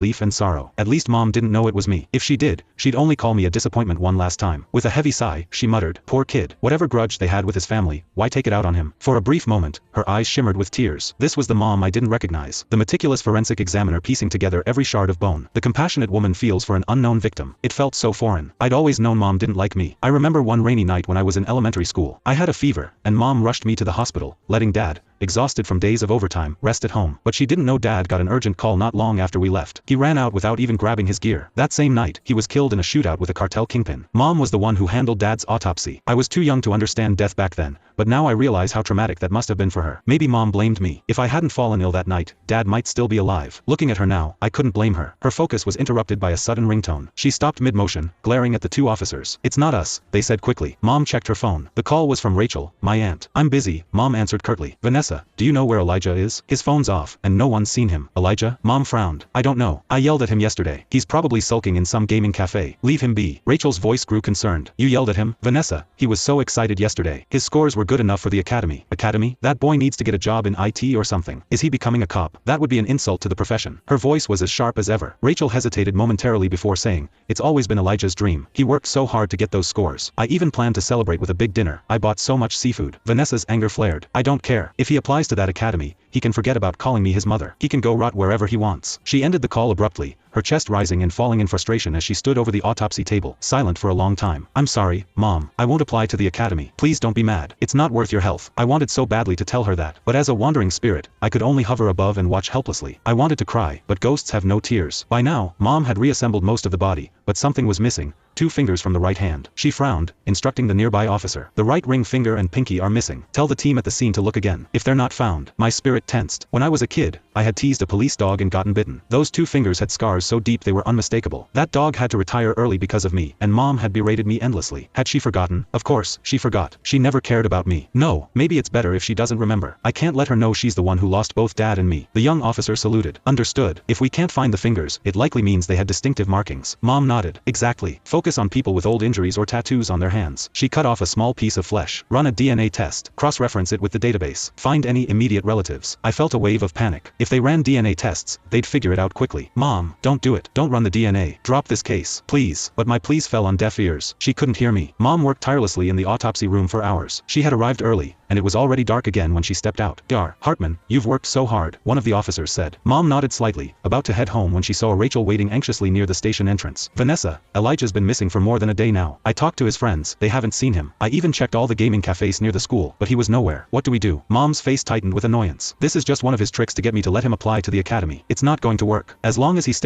relief and sorrow. At least Mom didn't know it was me. If she did, she'd only call me a disappointment one last time. With a heavy sigh, she muttered, "Poor kid. Whatever grudge they had with his family, why take it out on him?" For a brief moment, her eyes shimmered with tears. This was the Mom I didn't recognize. The meticulous forensic examiner piecing together every shard of bone. The compassionate woman feels for an unknown victim. It felt so foreign. I'd always known Mom didn't like me. I remember one rainy night when I was in elementary school. I had a fever, and Mom rushed me to the hospital, letting Dad, exhausted from days of overtime, rest at home. But she didn't know Dad got an urgent call not long after we left. He ran out without even grabbing his gear. That same night, he was killed in a shootout with a cartel kingpin. Mom was the one who handled Dad's autopsy. I was too young to understand death back then, but now I realize how traumatic that must have been for her. Maybe Mom blamed me. If I hadn't fallen ill that night, Dad might still be alive. Looking at her now, I couldn't blame her. Her focus was interrupted by a sudden ringtone. She stopped mid-motion, glaring at the two officers. "It's not us," they said quickly. Mom checked her phone. The call was from Rachel, my aunt. "I'm busy," Mom answered curtly. "Vanessa, do you know where Elijah is? His phone's off, and no one's seen him." "Elijah?" Mom frowned. "I don't know. I yelled at him yesterday. He's probably sulking in some gaming cafe. Leave him be." Rachel's voice grew concerned. "You yelled at him?" "Vanessa, he was so excited yesterday. His scores were good enough for the academy." "Academy? That boy needs to get a job in IT or something. Is he becoming a cop? That would be an insult to the profession." Her voice was as sharp as ever. Rachel hesitated momentarily before saying, "It's always been Elijah's dream. He worked so hard to get those scores. I even planned to celebrate with a big dinner. I bought so much seafood." Vanessa's anger flared. "I don't care. If he applies to that academy, he can forget about calling me his mother. He can go rot wherever he wants." She ended the call abruptly, her chest rising and falling in frustration as she stood over the autopsy table, silent for a long time. "I'm sorry, Mom. I won't apply to the academy. Please don't be mad. It's not worth your health." I wanted so badly to tell her that, but as a wandering spirit, I could only hover above and watch helplessly. I wanted to cry, but ghosts have no tears. By now, Mom had reassembled most of the body, but something was missing. 2 fingers from the right hand. She frowned, instructing the nearby officer. "The right ring finger and pinky are missing. Tell the team at the scene to look again. If they're not found." My spirit tensed. When I was a kid, I had teased a police dog and gotten bitten. Those 2 fingers had scars so deep they were unmistakable. That dog had to retire early because of me, and Mom had berated me endlessly. Had she forgotten? Of course, she forgot. She never cared about me. No, maybe it's better if she doesn't remember. I can't let her know she's the one who lost both Dad and me. The young officer saluted. "Understood. If we can't find the fingers, it likely means they had distinctive markings." Mom nodded. "Exactly. Focus on people with old injuries or tattoos on their hands." She cut off a small piece of flesh. "Run a DNA test. Cross-reference it with the database. Find any immediate relatives." I felt a wave of panic. If they ran DNA tests, they'd figure it out quickly. "Mom, don't do it. Don't run the DNA. Drop this case, please." But my pleas fell on deaf ears. She couldn't hear me. Mom worked tirelessly in the autopsy room for hours. She had arrived early, and it was already dark again when she stepped out. "Gar Hartman, you've worked so hard," one of the officers said. Mom nodded slightly, about to head home when she saw Rachel waiting anxiously near the station entrance. "Vanessa, Elijah's been missing for more than a day now. I talked to his friends. They haven't seen him. I even checked all the gaming cafes near the school, but he was nowhere. What do we do?" Mom's face tightened with annoyance. "This is just one of his tricks to get me to let him apply to the academy. It's not going to work. As long as he stays